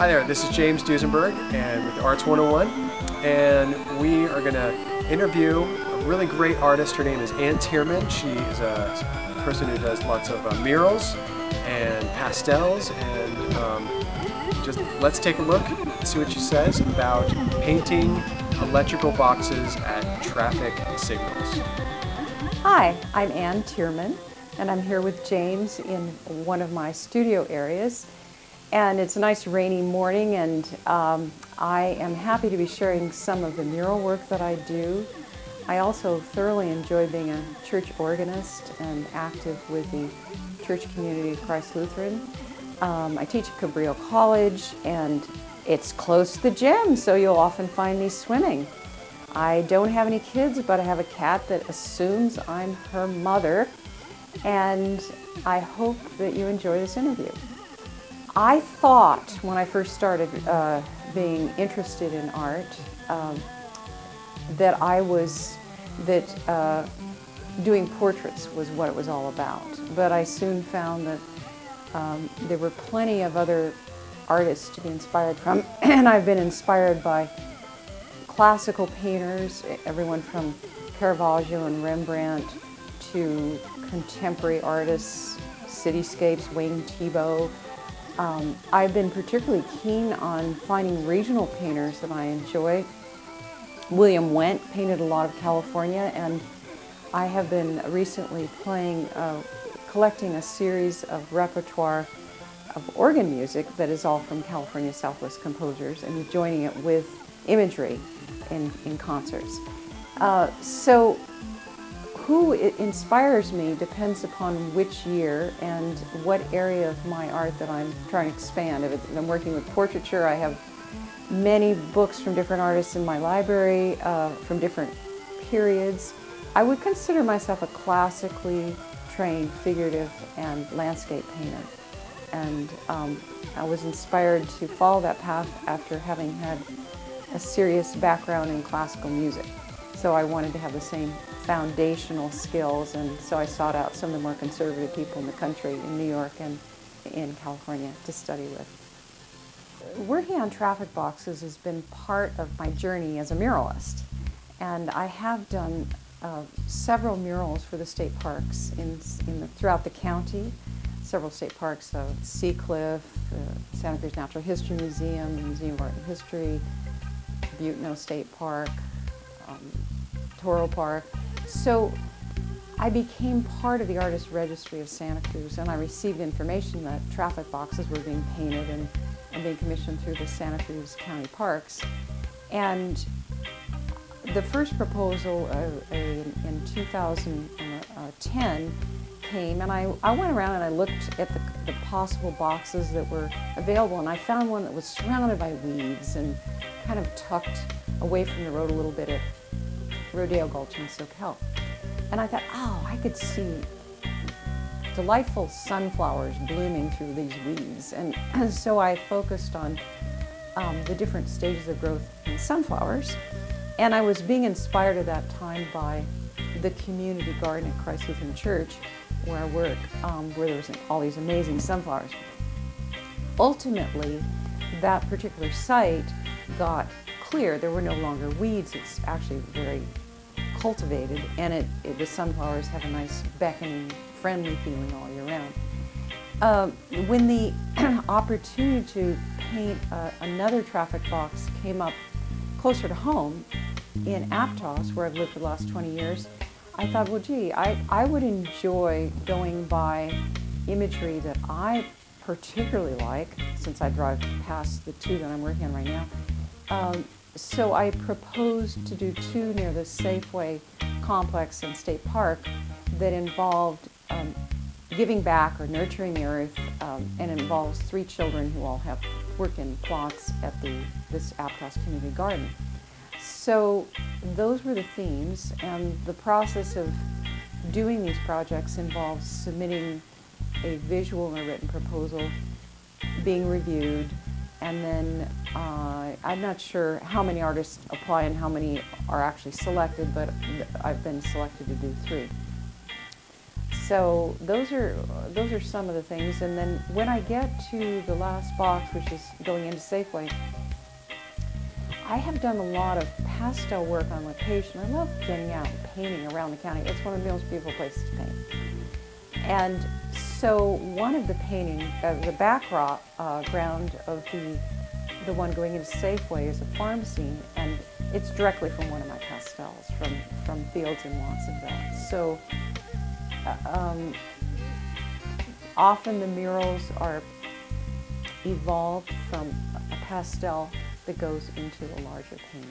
Hi there, this is James Duisenberg and with Arts 101, and we are going to interview a really great artist. Her name is Thiermann. She is a person who does lots of murals and pastels, and just let's take a look and see what she says about painting electrical boxes at traffic signals. Hi, I'm Thiermann, and I'm here with James in one of my studio areas. And it's a nice rainy morning, and I am happy to be sharing some of the mural work that I do. I also thoroughly enjoy being a church organist and active with the church community of Christ Lutheran. I teach at Cabrillo College, and it's close to the gym, so you'll often find me swimming. I don't have any kids, but I have a cat that assumes I'm her mother, and I hope that you enjoy this interview. I thought when I first started being interested in art that doing portraits was what it was all about. But I soon found that there were plenty of other artists to be inspired from, and I've been inspired by classical painters, everyone from Caravaggio and Rembrandt to contemporary artists, cityscapes, Wayne Thiebaud. I've been particularly keen on finding regional painters that I enjoy. William Wendt painted a lot of California, and I have been recently collecting a series of repertoire of organ music that is all from California Southwest composers, and joining it with imagery in concerts. So who inspires me depends upon which year and what area of my art that I'm trying to expand. If I'm working with portraiture, I have many books from different artists in my library from different periods. I would consider myself a classically trained figurative and landscape painter. And I was inspired to follow that path after having had a serious background in classical music. So I wanted to have the same foundational skills, and so I sought out some of the more conservative people in the country, in New York and in California, to study with. Working on traffic boxes has been part of my journey as a muralist, and I have done several murals for the state parks throughout the county. Several state parks, Seacliff, Santa Cruz Natural History Museum, the Museum of Art and History, Butno State Park, Toro Park. So I became part of the Artist Registry of Santa Cruz, and I received information that traffic boxes were being painted and being commissioned through the Santa Cruz County Parks. And the first proposal in 2010 came, and I went around and I looked at the possible boxes that were available, and I found one that was surrounded by weeds and kind of tucked away from the road a little bit at Rodeo Gulch in Soquel. And I thought, oh, I could see delightful sunflowers blooming through these weeds. And so I focused on the different stages of growth in sunflowers. And I was being inspired at that time by the community garden at Christ Lutheran Church, where I work, where there was all these amazing sunflowers. Ultimately, that particular site got clear. There were no longer weeds. It's actually very cultivated, and the sunflowers have a nice beckoning, friendly feeling all year round. When the opportunity to paint another traffic box came up closer to home in Aptos, where I've lived for the last 20 years, I thought, well, gee, I would enjoy going by imagery that I particularly like, since I drive past the two that I'm working on right now. So I proposed to do two near the Safeway complex in State Park that involved giving back or nurturing the earth, and involves 3 children who all have worked in plots at this Aptos Community Garden. So those were the themes, and the process of doing these projects involves submitting a visual and a written proposal, being reviewed, and then I'm not sure how many artists apply and how many are actually selected, but I've been selected to do 3. So those are some of the things. And then when I get to the last box, which is going into Safeway, I have done a lot of pastel work on location. I love getting out and painting around the county. It's one of the most beautiful places to paint. And so one of the painting, the background of the one going into Safeway is a farm scene, and it's directly from one of my pastels from Fields in Watsonville. So often the murals are evolved from a pastel that goes into a larger painting.